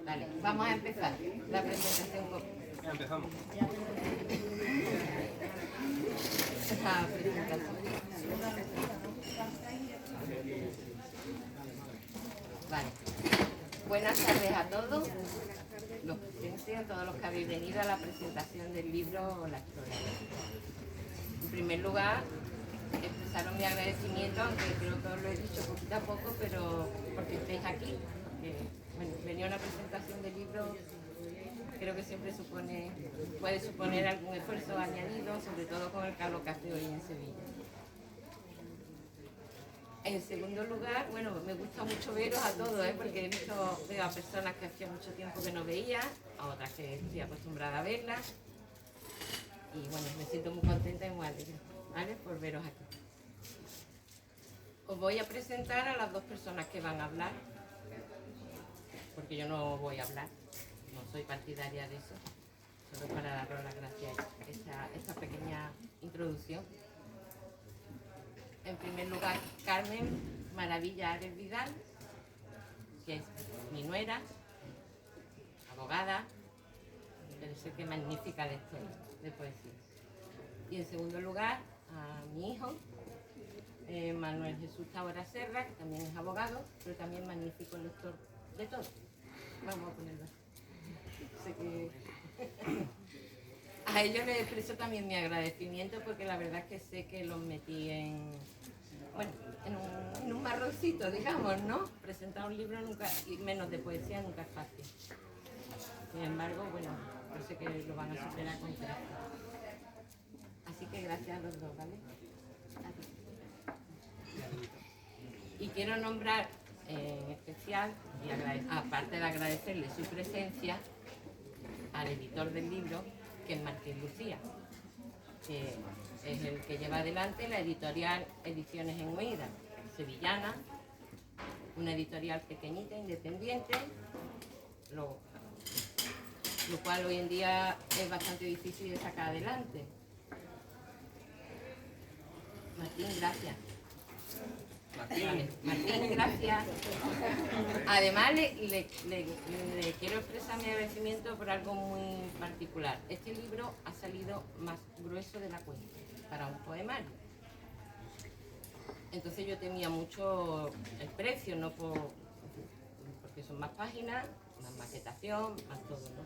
Vale, vamos a empezar la presentación. Ya empezamos. Esta presentación. Vale. Buenas tardes a todos los presentes, a todos los que habéis venido a la presentación del libro La Exploradora. En primer lugar, expresaros mi agradecimiento, aunque creo que os lo he dicho poquito a poco, pero porque estéis aquí. Porque, bueno, venir a una presentación del libro creo que siempre puede suponer algún esfuerzo añadido, sobre todo con el calor que hace hoy en Sevilla. En segundo lugar, bueno, me gusta mucho veros a todos, porque veo a personas que hacía mucho tiempo que no veía, a otras que estoy acostumbrada a verlas. Y bueno, me siento muy contenta y muy alegre, ¿vale?, por veros aquí. Os voy a presentar a las dos personas que van a hablar, porque yo no voy a hablar, no soy partidaria de eso, solo para daros las gracias a esta pequeña introducción. En primer lugar, Carmen Maravilla Ares Vidal, que es mi nuera, abogada, pero sé que magnífica lectora de poesía. Y en segundo lugar, a mi hijo, Manuel Jesús Tabora Serra, que también es abogado, pero también magnífico lector de todo. Vamos a ponerlo así. Sé que a ellos les expreso también mi agradecimiento, porque la verdad es que sé que los metí en un marroncito, digamos, ¿no? Presentar un libro nunca, y menos de poesía, nunca es fácil. Sin embargo, bueno, yo sé que lo van a superar con creces. Así que gracias a los dos, ¿vale? Y quiero nombrar en especial, y aparte de agradecerle su presencia, al editor del libro, que es Martín Lucía, que es el que lleva adelante la editorial Ediciones en Huida, sevillana, una editorial pequeñita, independiente, lo cual hoy en día es bastante difícil de sacar adelante. Martín, gracias. Martín, gracias. Además, le quiero expresar mi agradecimiento por algo muy particular. Este libro ha salido más grueso de la cuenta para un poemario. Entonces yo temía mucho el precio, no porque son más páginas, más maquetación, más todo, ¿no?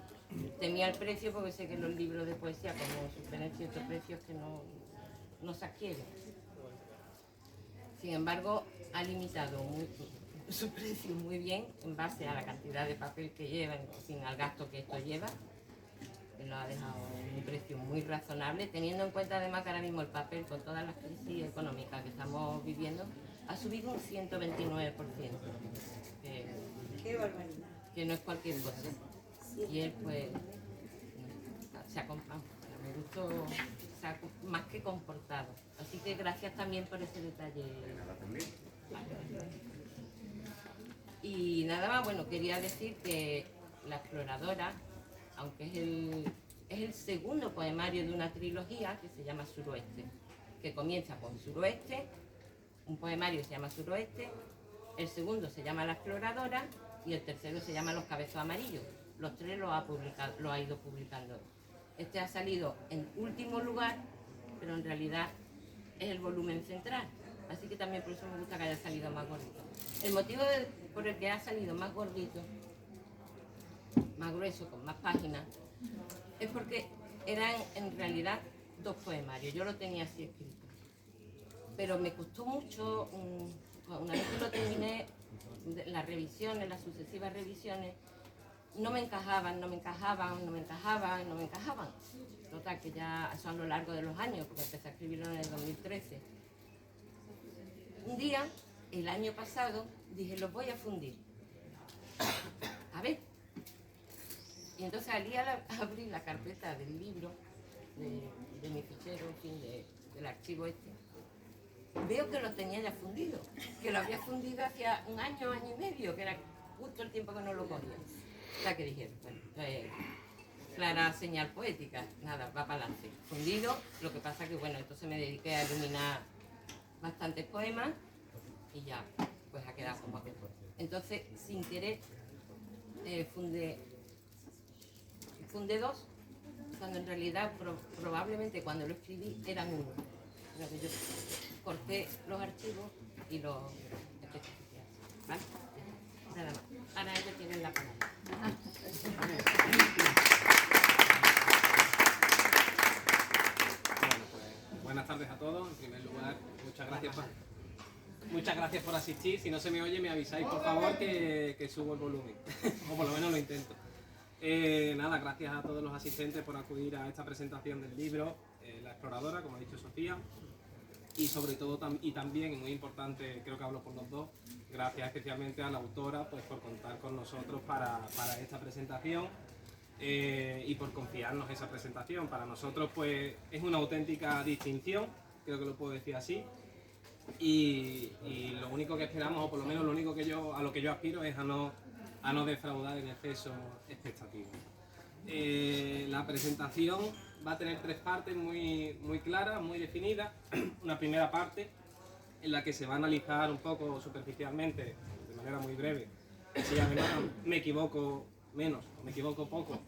Temía el precio porque sé que los libros de poesía, como superan ciertos precios, que no se adquieren. Sin embargo, ha limitado su precio muy bien en base a la cantidad de papel que lleva, sin al gasto que esto lleva. Lo ha dejado en un precio muy razonable, teniendo en cuenta además que ahora mismo el papel, con todas las crisis económicas que estamos viviendo, ha subido un 129%. ¡Qué barbaridad! Que no es cualquier cosa. Y él, pues, se ha comprado. Me gustó, se ha más que comportado. Así que gracias también por ese detalle. Y nada más, bueno, quería decir que La Exploradora, aunque es el segundo poemario de una trilogía que se llama Suroeste, que comienza con Suroeste, un poemario se llama Suroeste, el segundo se llama La Exploradora y el tercero se llama Los Cabezos Amarillos. Los tres lo ha ido publicando. Este ha salido en último lugar, pero en realidad es el volumen central. Así que también por eso me gusta que haya salido más gordito. El motivo por el que ha salido más gordito, más grueso, con más páginas, es porque eran en realidad dos poemarios. Yo lo tenía así escrito. Pero me costó mucho, una vez que lo terminé, las sucesivas revisiones, no me encajaban. Total, que ya son a lo largo de los años, porque empecé a escribirlo en el 2013. Un día, el año pasado, dije, los voy a fundir. A ver. Y entonces al abrir la carpeta del libro, de mi fichero, en fin, del archivo este, veo que lo tenía ya fundido, que lo había fundido hacía un año y medio, que era justo el tiempo que no lo cogía. O sea que dije, bueno, clara señal poética, nada, va para adelante. Fundido, lo que pasa que, bueno, entonces me dediqué a iluminar bastantes poemas y ya, pues ha quedado como aquel fue. Entonces, sin querer, fundé dos, cuando en realidad probablemente cuando lo escribí eran uno. Pero que yo corté los archivos y los especifiqué. ¿Vale? Nada más. Ahora ellos tienen la palabra. Bueno, pues buenas tardes a todos. En primer lugar, muchas gracias por asistir. Si no se me oye, me avisáis por favor que subo el volumen, o por lo menos lo intento. Nada, gracias a todos los asistentes por acudir a esta presentación del libro, La exploradora, como ha dicho Sofía, y sobre todo, y también, muy importante, creo que hablo por los dos, gracias especialmente a la autora pues, por contar con nosotros para esta presentación y por confiarnos esa presentación. Para nosotros pues, es una auténtica distinción, creo que lo puedo decir así, y lo único que esperamos, o por lo menos lo único a lo que yo aspiro, es a no defraudar en exceso expectativas. La presentación va a tener tres partes muy claras, muy definidas. Una primera parte en la que se va a analizar un poco superficialmente, de manera muy breve, si además me equivoco menos, me equivoco poco,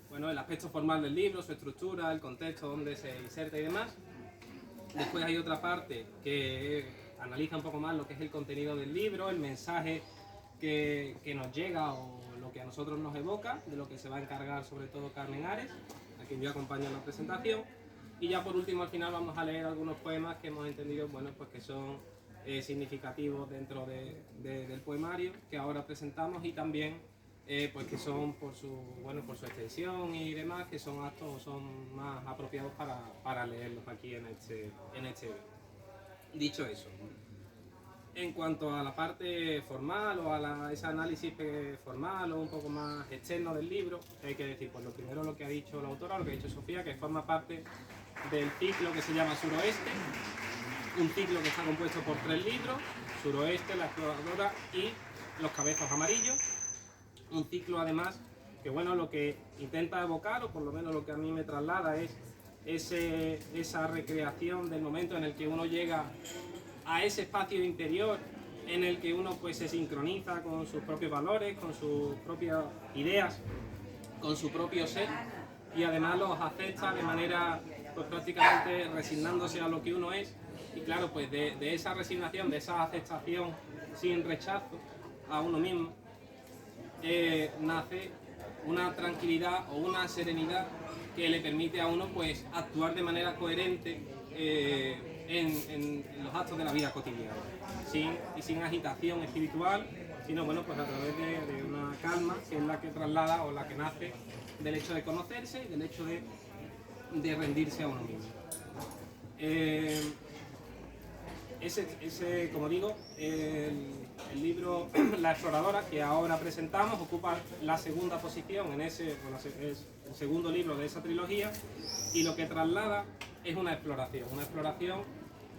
bueno, el aspecto formal del libro, su estructura, el contexto donde se inserta y demás. Después hay otra parte que analiza un poco más lo que es el contenido del libro, el mensaje que nos llega o lo que a nosotros nos evoca, de lo que se va a encargar sobre todo Carmen Ares, a quien yo acompaño en la presentación. Y ya por último, al final, vamos a leer algunos poemas que hemos entendido, bueno, pues que son significativos dentro del poemario que ahora presentamos, y también pues que son por su extensión y demás, que son actos, son más apropiados para leerlos aquí en este evento. Dicho eso, en cuanto a la parte formal o a ese análisis formal o un poco más externo del libro, hay que decir, pues lo primero, lo que ha dicho la autora, lo que ha dicho Sofía, que forma parte del ciclo que se llama Suroeste, un ciclo que está compuesto por 3 libros, Suroeste, La exploradora y Los cabezos amarillos. Un ciclo además que, bueno, lo que intenta evocar, o por lo menos lo que a mí me traslada, es esa recreación del momento en el que uno llega a ese espacio interior en el que uno pues se sincroniza con sus propios valores, con sus propias ideas, con su propio ser, y además los acepta de manera pues prácticamente resignándose a lo que uno es. Y claro, pues de esa resignación, de esa aceptación sin rechazo a uno mismo, nace una tranquilidad o una serenidad que le permite a uno pues actuar de manera coherente en los actos de la vida cotidiana, sin agitación espiritual, sino bueno, pues a través de una calma que es la que traslada o la que nace del hecho de conocerse y del hecho de rendirse a uno mismo. Como digo, el libro La exploradora, que ahora presentamos, ocupa la segunda posición es el segundo libro de esa trilogía, y lo que traslada es una exploración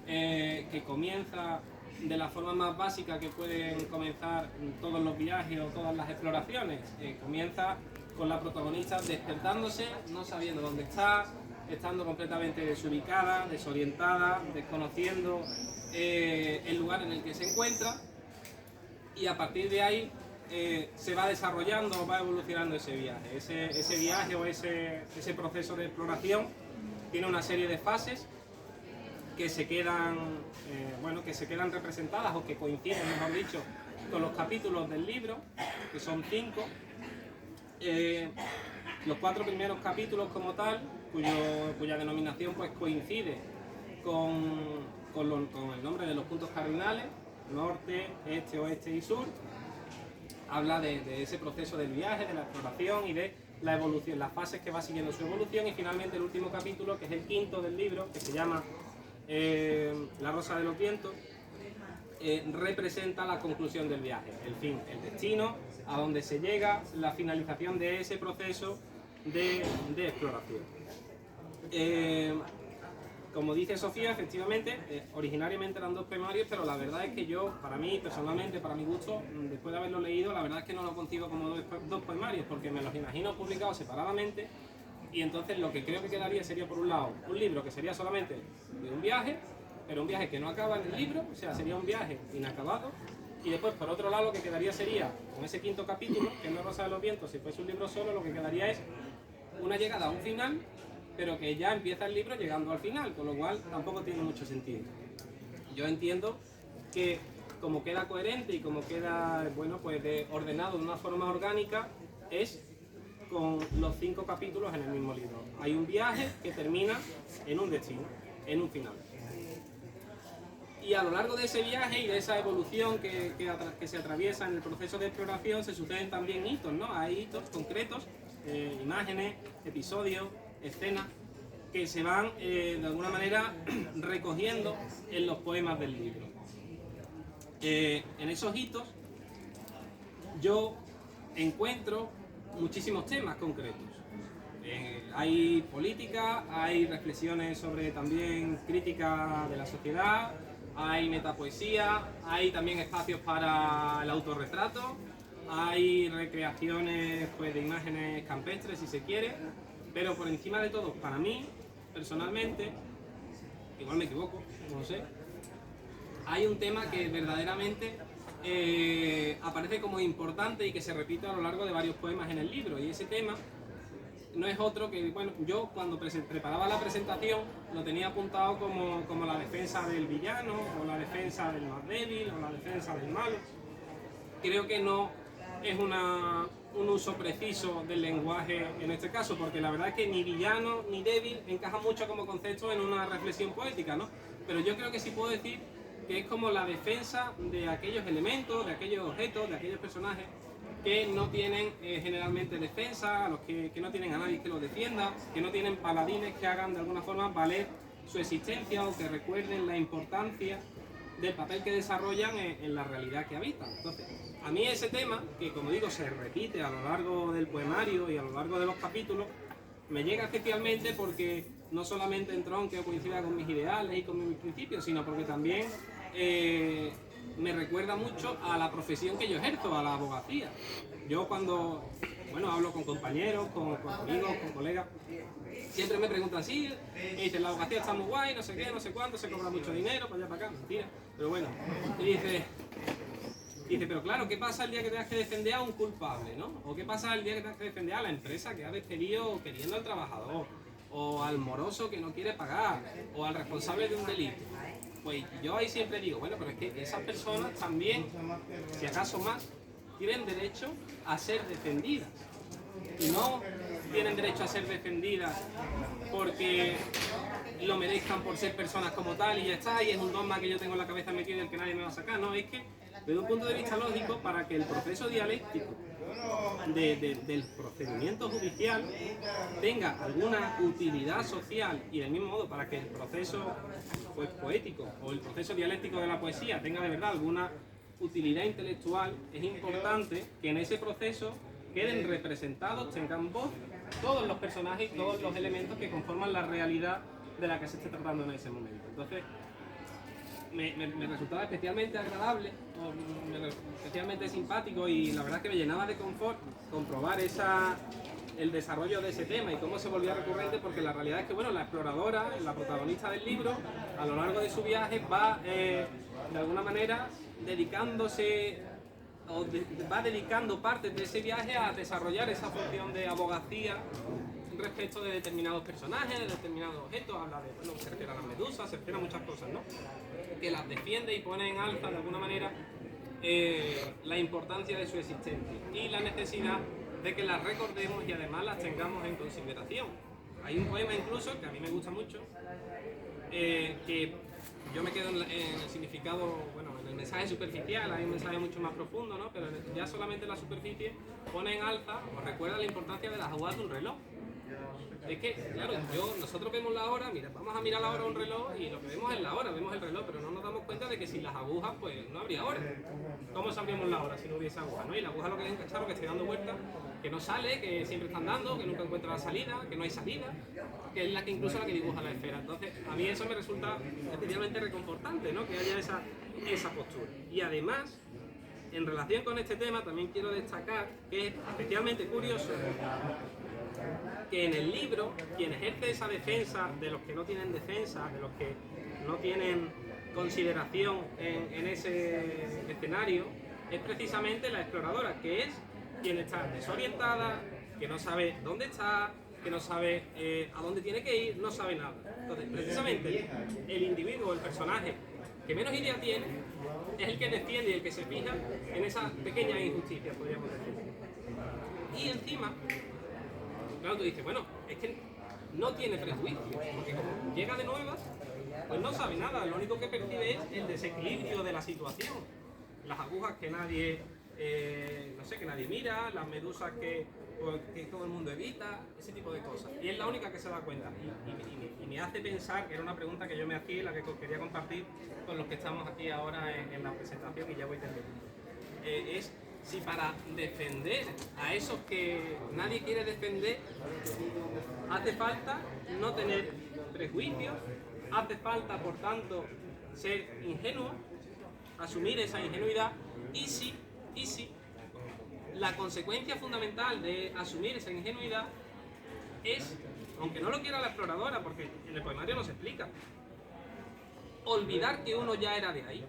que comienza de la forma más básica que pueden comenzar todos los viajes o todas las exploraciones. Comienza con la protagonista despertándose, no sabiendo dónde está, estando completamente desubicada, desorientada, desconociendo el lugar en el que se encuentra, y a partir de ahí se va desarrollando, va evolucionando ese viaje. Ese viaje o ese proceso de exploración tiene una serie de fases que se quedan representadas, o que coinciden, mejor dicho, con los capítulos del libro, que son 5. Los 4 primeros capítulos como tal, cuya denominación pues coincide con el nombre de los puntos cardinales, norte, este, oeste y sur, habla de ese proceso del viaje, de la exploración y de la evolución, las fases que va siguiendo su evolución. Y finalmente el último capítulo, que es el 5.º del libro, que se llama La rosa de los vientos, representa la conclusión del viaje, el fin, el destino, a donde se llega, la finalización de ese proceso de exploración. Como dice Sofía, efectivamente, originariamente eran 2 poemarios, pero la verdad es que yo, para mí, personalmente, para mi gusto, después de haberlo leído, la verdad es que no lo concibo como 2 poemarios, porque me los imagino publicados separadamente, y entonces lo que creo que quedaría sería, por un lado, un libro que sería solamente de un viaje, pero un viaje que no acaba en el libro, o sea, sería un viaje inacabado, Y después, por otro lado, lo que quedaría sería, con ese quinto capítulo, que no Rosa de los Vientos, si fuese un libro solo, lo que quedaría es una llegada a un final, pero que ya empieza el libro llegando al final, con lo cual tampoco tiene mucho sentido. Yo entiendo que como queda coherente y como queda, bueno, pues ordenado de una forma orgánica, es con los 5 capítulos en el mismo libro. Hay un viaje que termina en un destino, en un final. Y a lo largo de ese viaje y de esa evolución que se atraviesa en el proceso de exploración se suceden también hitos, ¿no? Hay hitos concretos, imágenes, episodios, escenas, que se van de alguna manera recogiendo en los poemas del libro. En esos hitos yo encuentro muchísimos temas concretos. Hay política, hay reflexiones sobre también crítica de la sociedad, hay metapoesía, hay también espacios para el autorretrato, hay recreaciones pues, de imágenes campestres si se quiere, pero por encima de todo, para mí, personalmente, igual me equivoco, no lo sé, hay un tema que verdaderamente aparece como importante y que se repite a lo largo de varios poemas en el libro, y ese tema no es otro que, bueno, yo cuando preparaba la presentación lo tenía apuntado como la defensa del villano, o la defensa del más débil, o la defensa del malo. Creo que no es un uso preciso del lenguaje en este caso, porque la verdad es que ni villano ni débil encaja mucho como concepto en una reflexión poética, ¿no? Pero yo creo que sí puedo decir que es como la defensa de aquellos elementos, de aquellos objetos, de aquellos personajes que no tienen generalmente defensa, a los que no tienen a nadie que los defienda, que no tienen paladines que hagan de alguna forma valer su existencia o que recuerden la importancia del papel que desarrollan en la realidad que habitan. Entonces, a mí ese tema, que como digo se repite a lo largo del poemario y a lo largo de los capítulos, me llega especialmente porque no solamente entronque o coincida con mis ideales y con mis principios, sino porque también me recuerda mucho a la profesión que yo ejerzo, a la abogacía. Yo cuando, bueno, hablo con compañeros, con amigos, con colegas, siempre me preguntan, sí, y dicen, la abogacía está muy guay, no sé qué, no sé cuánto, se cobra mucho dinero, para allá, para acá, mentira. Pero bueno, y dice, pero claro, ¿qué pasa el día que tengas que defender a un culpable, no? ¿O qué pasa el día que tengas que defender a la empresa que ha despedido queriendo al trabajador? O al moroso que no quiere pagar, o al responsable de un delito. Pues yo ahí siempre digo, bueno, pero es que esas personas también, si acaso más, tienen derecho a ser defendidas. Y no tienen derecho a ser defendidas porque lo merezcan por ser personas como tal y ya está, y es un dogma que yo tengo en la cabeza metido y del que nadie me va a sacar. No, es que desde un punto de vista lógico, para que el proceso dialéctico del procedimiento judicial tenga alguna utilidad social y del mismo modo para que el proceso pues, poético o el proceso dialéctico de la poesía tenga de verdad alguna utilidad intelectual, es importante que en ese proceso queden representados, tengan voz todos los personajes y todos los elementos que conforman la realidad de la que se esté tratando en ese momento. Entonces, me resultaba especialmente agradable, especialmente simpático, y la verdad es que me llenaba de confort comprobar el desarrollo de ese tema y cómo se volvía recurrente, porque la realidad es que bueno, la exploradora, la protagonista del libro, a lo largo de su viaje va de alguna manera dedicándose o va dedicando partes de ese viaje a desarrollar esa función de abogacía respecto de determinados personajes, de determinados objetos. Habla de, bueno, se refiere a las medusas, se refiere a muchas cosas, ¿no? Que las defiende y pone en alza de alguna manera la importancia de su existencia y la necesidad de que las recordemos y además las tengamos en consideración. Hay un poema incluso que a mí me gusta mucho, que yo me quedo en el significado, bueno, en el mensaje superficial, hay un mensaje mucho más profundo, ¿no? Pero ya solamente la superficie pone en alza o recuerda la importancia de las agujas de un reloj. Es que, claro, nosotros vemos la hora, mira, vamos a mirar la hora a un reloj y lo que vemos es la hora, vemos el reloj, pero no nos damos cuenta de que sin las agujas pues no habría hora. ¿Cómo sabríamos la hora si no hubiese agujas, no? Y la aguja lo que es, claro, que esté dando vueltas, que no sale, que siempre están dando, que nunca encuentra la salida, que no hay salida, que es la que incluso la que dibuja la esfera. Entonces, a mí eso me resulta especialmente reconfortante, ¿no? Que haya esa postura. Y además, en relación con este tema, también quiero destacar que es especialmente curioso que en el libro, quien ejerce esa defensa de los que no tienen defensa, de los que no tienen consideración en ese escenario es precisamente la exploradora, que es quien está desorientada, que no sabe dónde está, que no sabe a dónde tiene que ir, no sabe nada. Entonces, precisamente, el individuo, el personaje que menos idea tiene, es el que defiende y el que se fija en esa pequeña injusticia, podríamos decir. Y encima, claro, tú dices, bueno, es que no tiene prejuicios, porque como llega de nuevas, pues no sabe nada, lo único que percibe es el desequilibrio de la situación. Las agujas que nadie, no sé, que nadie mira, las medusas que todo el mundo evita, ese tipo de cosas. Y es la única que se da cuenta. Y me hace pensar, que era una pregunta que yo me hacía y la que quería compartir con los que estamos aquí ahora en la presentación, y ya voy terminando. Es si para defender a esos que nadie quiere defender, hace falta no tener prejuicios, hace falta, por tanto, ser ingenuo, asumir esa ingenuidad, y si la consecuencia fundamental de asumir esa ingenuidad es, aunque no lo quiera la exploradora, porque en el poemario no se explica, olvidar que uno ya era de ahí.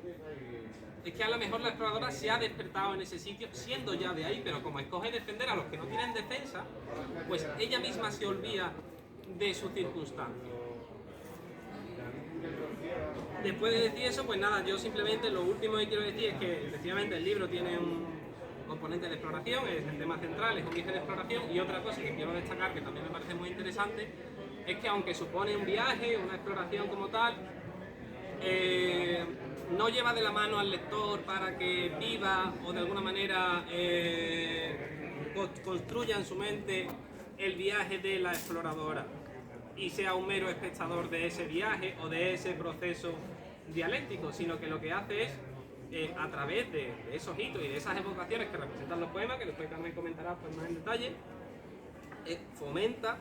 Es que a lo mejor la exploradora se ha despertado en ese sitio siendo ya de ahí, pero como escoge defender a los que no tienen defensa, pues ella misma se olvida de sus circunstancias. Después de decir eso, pues nada, yo simplemente lo último que quiero decir es que efectivamente el libro tiene un componente de exploración, es el tema central, es un viaje de exploración, y otra cosa que quiero destacar, que también me parece muy interesante, es que aunque supone un viaje, una exploración como tal, no lleva de la mano al lector para que viva o de alguna manera construya en su mente el viaje de la exploradora y sea un mero espectador de ese viaje o de ese proceso dialéctico, sino que lo que hace es, a través de esos hitos y de esas evocaciones que representan los poemas, que después Carmen comentará pues, más en detalle, fomenta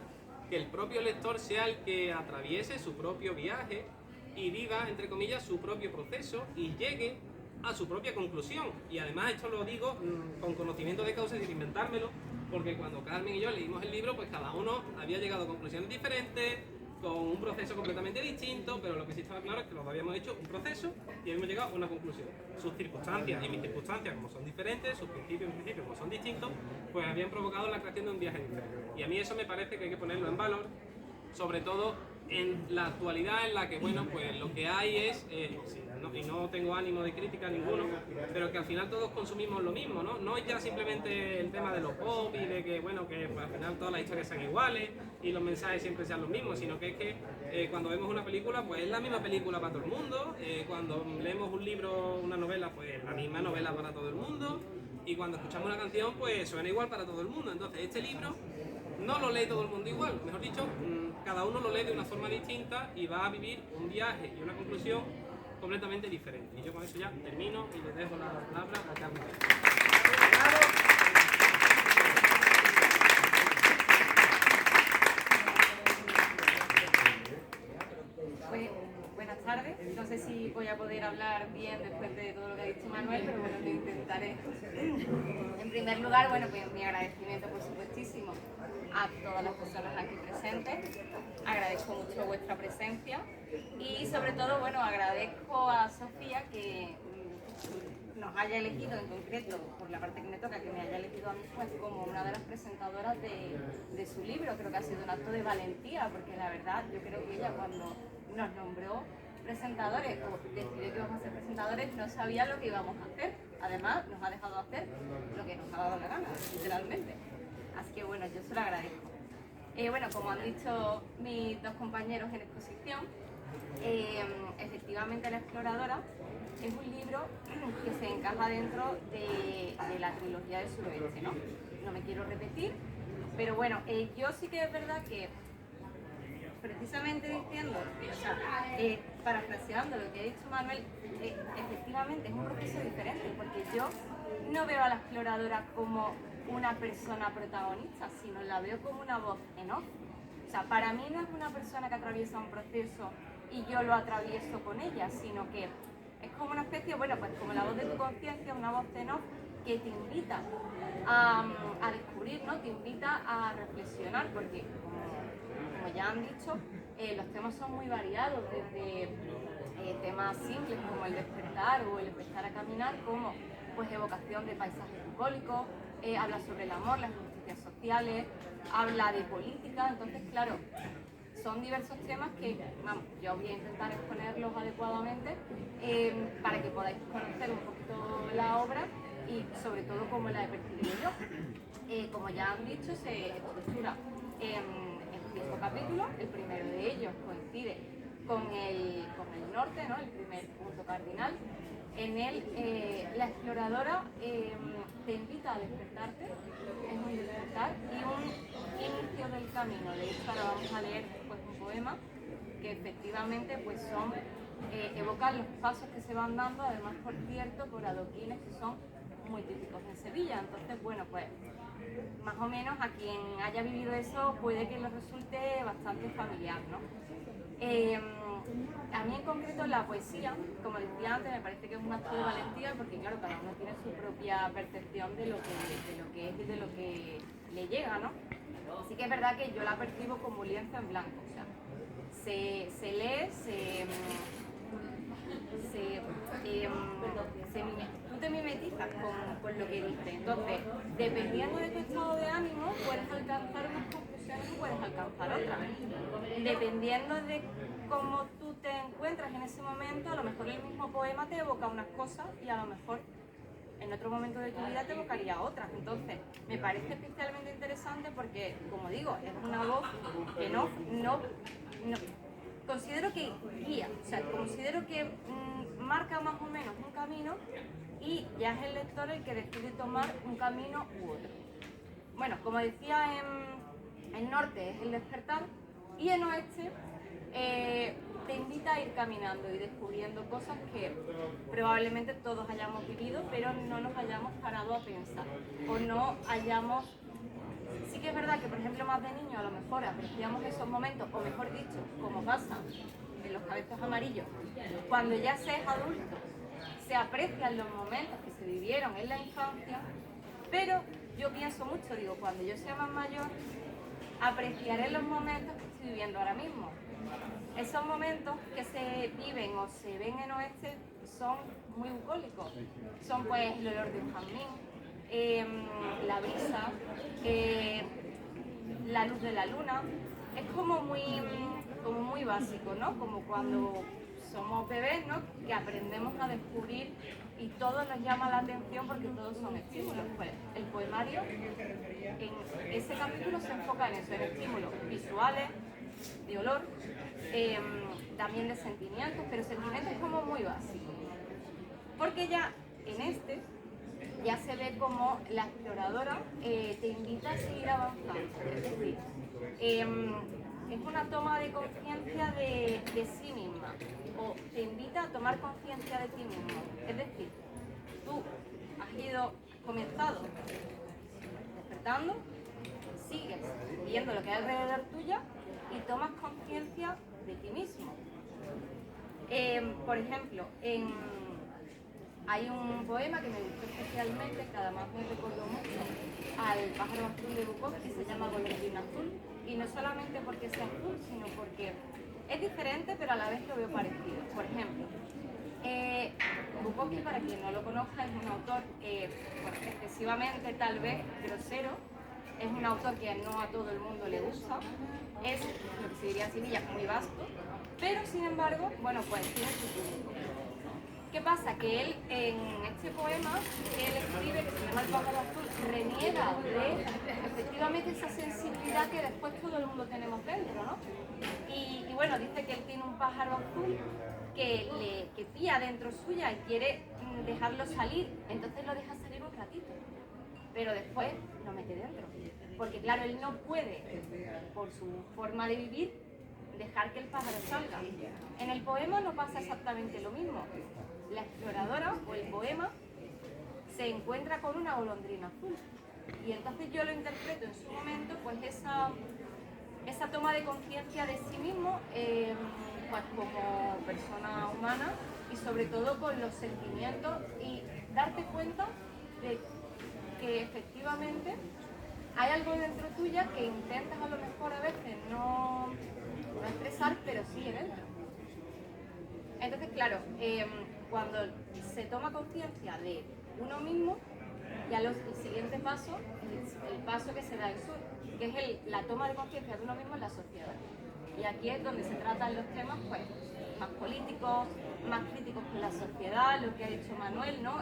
que el propio lector sea el que atraviese su propio viaje y viva, entre comillas, su propio proceso y llegue a su propia conclusión. Y además esto lo digo con conocimiento de causa y sin inventármelo, porque cuando Carmen y yo leímos el libro, pues cada uno había llegado a conclusiones diferentes, con un proceso completamente distinto, pero lo que sí estaba claro es que los habíamos hecho un proceso y habíamos llegado a una conclusión. Sus circunstancias y mis circunstancias, como son diferentes, sus principios y mis principios, como son distintos, pues habían provocado la creación de un viaje diferente. Y a mí eso me parece que hay que ponerlo en valor, sobre todo en la actualidad en la que, bueno, pues lo que hay es, y no tengo ánimo de crítica ninguno, pero que al final todos consumimos lo mismo, ¿no? No es ya simplemente el tema de los pop y de que, bueno, que pues, al final todas las historias sean iguales y los mensajes siempre sean los mismos, sino que es que cuando vemos una película, pues es la misma película para todo el mundo, cuando leemos un libro, una novela, pues la misma novela para todo el mundo, y cuando escuchamos una canción, pues suena igual para todo el mundo. Entonces, este libro no lo lee todo el mundo igual, mejor dicho, cada uno lo lee de una forma distinta y va a vivir un viaje y una conclusión completamente diferente. Y yo con eso ya termino y le dejo la palabra a Carmen. Pues, buenas tardes, no sé si voy a poder hablar bien después de todo lo que ha dicho Manuel, pero bueno, lo intentaré. En primer lugar, bueno, pues mi agradecimiento por supuestísimo a todas las personas aquí presentes, agradezco mucho vuestra presencia y sobre todo, bueno, agradezco a Sofía que nos haya elegido en concreto, por la parte que me toca, que me haya elegido a mí pues, como una de las presentadoras de su libro. Creo que ha sido un acto de valentía, porque la verdad yo creo que ella cuando nos nombró presentadores o decidió que íbamos a ser presentadores no sabía lo que íbamos a hacer. Además nos ha dejado hacer lo que nos ha dado la gana, literalmente. Así que bueno, yo se lo agradezco. Bueno, como han dicho mis dos compañeros en exposición, efectivamente La Exploradora es un libro que se encaja dentro de la trilogía del suroeste, ¿no? No me quiero repetir, pero bueno, yo sí que es verdad que precisamente diciendo, o sea, parafraseando lo que ha dicho Manuel, efectivamente es un proceso diferente, porque yo no veo a La Exploradora como una persona protagonista, sino la veo como una voz en off. O sea, para mí no es una persona que atraviesa un proceso y yo lo atravieso con ella, sino que es como una especie, bueno, pues como la voz de tu conciencia, una voz en off que te invita a descubrir, ¿no? Te invita a reflexionar, porque como ya han dicho, los temas son muy variados, desde temas simples como el despertar o el empezar a caminar, como pues evocación de paisajes bucólicos, habla sobre el amor, las injusticias sociales, habla de política. Entonces, claro, son diversos temas que, vamos, yo voy a intentar exponerlos adecuadamente para que podáis conocer un poquito la obra y sobre todo cómo la he percibido yo. Como ya han dicho, se estructura en 5 capítulos. El primero de ellos coincide con el norte, ¿no? El primer punto cardinal. En él, la exploradora te invita a despertarte, es un despertar y un inicio del camino. De hecho, ahora vamos a leer pues, un poema que efectivamente pues, evocan los pasos que se van dando, además, por cierto, por adoquines que son muy típicos en Sevilla. Entonces, bueno, pues más o menos a quien haya vivido eso puede que le resulte bastante familiar, ¿no? A mí en concreto la poesía, como decía antes, me parece que es un acto de valentía porque claro, cada uno tiene su propia percepción de lo que es y de lo que le llega, ¿no? Así que es verdad que yo la percibo como lienzo en blanco, o sea, se lee, tú te mimetizas con lo que dice. Entonces, dependiendo de tu estado de ánimo, puedes alcanzar unas conclusiones y puedes alcanzar otras. Dependiendo de cómo tú te encuentras en ese momento, a lo mejor el mismo poema te evoca unas cosas y a lo mejor en otro momento de tu vida te evocaría otras. Entonces, me parece especialmente interesante porque, como digo, es una voz que no considero que guía, o sea, considero que marca más o menos un camino y ya es el lector el que decide tomar un camino u otro. Bueno, como decía, en norte es el despertar y en oeste te invita a ir caminando y descubriendo cosas que probablemente todos hayamos vivido, pero no nos hayamos parado a pensar o no hayamos... Sí que es verdad que, por ejemplo, más de niño a lo mejor apreciamos esos momentos, o mejor dicho, como pasa en Los cabezos amarillos, cuando ya se es adulto, se aprecian los momentos que se vivieron en la infancia, pero yo pienso mucho, digo, cuando yo sea más mayor, apreciaré los momentos que estoy viviendo ahora mismo. Esos momentos que se viven o se ven en oeste son muy bucólicos, son pues el olor de un jazmín, la brisa, la luz de la luna. Es como muy básico, ¿no? Como cuando somos bebés, ¿no? Que aprendemos a descubrir y todo nos llama la atención porque todos son estímulos. Pues el poemario en ese capítulo se enfoca en eso, en estímulos visuales, de olor, también de sentimientos, pero sentimientos como muy básicos. Porque ya en este ya se ve como la exploradora te invita a seguir avanzando. Es decir, es una toma de conciencia de sí misma, o te invita a tomar conciencia de ti mismo. Es decir, tú has comenzado despertando, sigues viendo lo que hay alrededor tuya y tomas conciencia de ti mismo. Por ejemplo, hay un poema que me gustó especialmente, que además me recordó mucho al pájaro azul de Bukowski, que se llama Golondrina azul, y no solamente porque sea azul, sino porque es diferente, pero a la vez lo veo parecido. Por ejemplo, Bukowski, para quien no lo conozca, es un autor excesivamente, tal vez, grosero. Es un autor que no a todo el mundo le gusta, es lo que se diría en Sevilla muy vasto, pero sin embargo, bueno, pues tiene su público. ¿Qué pasa? Que él, en este poema que él escribe, que se llama El pájaro azul, reniega de efectivamente esa sensibilidad que después todo el mundo tenemos dentro, ¿no? Y bueno, dice que él tiene un pájaro azul que pía dentro suya y quiere dejarlo salir, entonces lo deja salir un ratito, pero después lo mete dentro, porque claro, él no puede, por su forma de vivir, dejar que el pájaro salga. En el poema no pasa exactamente lo mismo. La exploradora o el poema se encuentra con una golondrina azul y entonces yo lo interpreto en su momento, pues esa toma de conciencia de sí mismo, pues como persona humana y sobre todo con los sentimientos y darte cuenta de que efectivamente hay algo dentro tuya que intentas a lo mejor a veces no expresar, pero sigue dentro. Entonces, claro, cuando se toma conciencia de uno mismo, ya el siguiente paso es el paso que se da en sur, que es la toma de conciencia de uno mismo en la sociedad. Y aquí es donde se tratan los temas pues, más políticos, más críticos con la sociedad, lo que ha dicho Manuel, ¿no?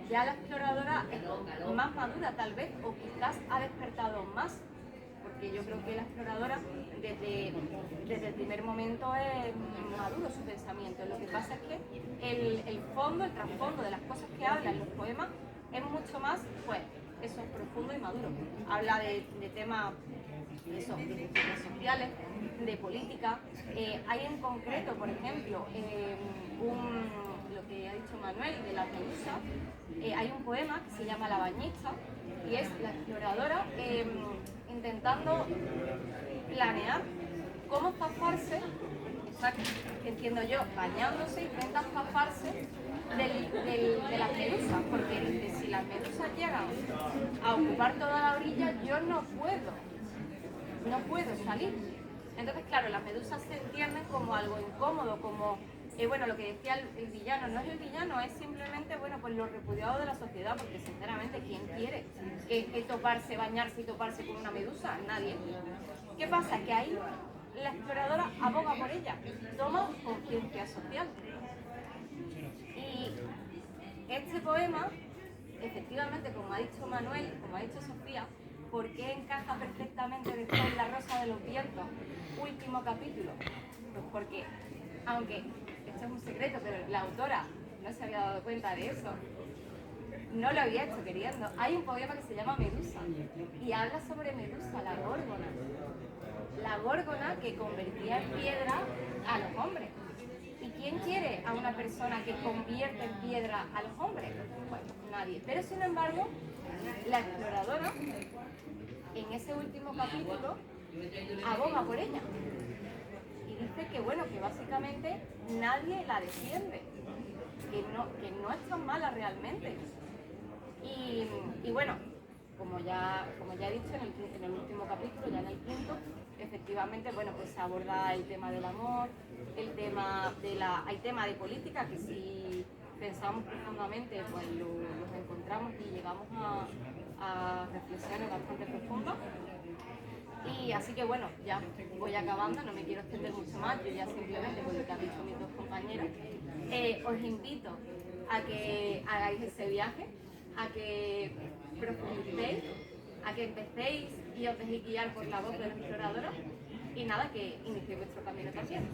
Ya la exploradora es más madura tal vez, o quizás ha despertado más, porque yo creo que la exploradora desde el primer momento es maduro su pensamiento. Lo que pasa es que el fondo, el trasfondo de las cosas que habla en los poemas es mucho más, pues, eso, profundo y maduro. Habla de temas eso, de cuestiones sociales, de política. Hay en concreto, por ejemplo, lo que ha dicho Manuel de la Medusa, hay un poema que se llama La bañista, y es la exploradora intentando planear cómo zafarse, entiendo yo, bañándose, intenta zafarse de las medusas, porque dice, si las medusas llegan a ocupar toda la orilla, yo no puedo salir. Entonces, claro, las medusas se entienden como algo incómodo, como, bueno, lo que decía el villano, no es el villano, es simplemente, bueno, pues lo repudiado de la sociedad, porque sinceramente, ¿quién quiere que toparse, bañarse y toparse con una medusa? Nadie. ¿Qué pasa? Que ahí la exploradora aboga por ella, toma conciencia social. Y este poema, efectivamente, como ha dicho Manuel, como ha dicho Sofía, ¿por qué encaja perfectamente después en La rosa de los vientos? Último capítulo. Pues porque, aunque esto es un secreto, pero la autora no se había dado cuenta de eso, no lo había hecho queriendo. Hay un poema que se llama Medusa y habla sobre Medusa, la górgona. La górgona que convertía en piedra a los hombres. ¿Y quién quiere a una persona que convierte en piedra a los hombres? Pues nadie. Pero sin embargo, la exploradora, en ese último capítulo, aboga por ella. Y dice que, bueno, que básicamente nadie la defiende, que no es tan mala realmente. Y bueno, como ya he dicho en el último capítulo, ya en el quinto, efectivamente, bueno, pues se aborda el tema del amor, hay tema de política, que si pensamos profundamente, pues los encontramos y llegamos a reflexiones bastante profundas. Y así que bueno, ya voy acabando, no me quiero extender mucho más, yo ya simplemente con lo que han dicho mis dos compañeros, os invito a que hagáis ese viaje, a que profundicéis, a que empecéis y os dejéis guiar por la voz de la exploradora y nada, que iniciéis vuestro camino también.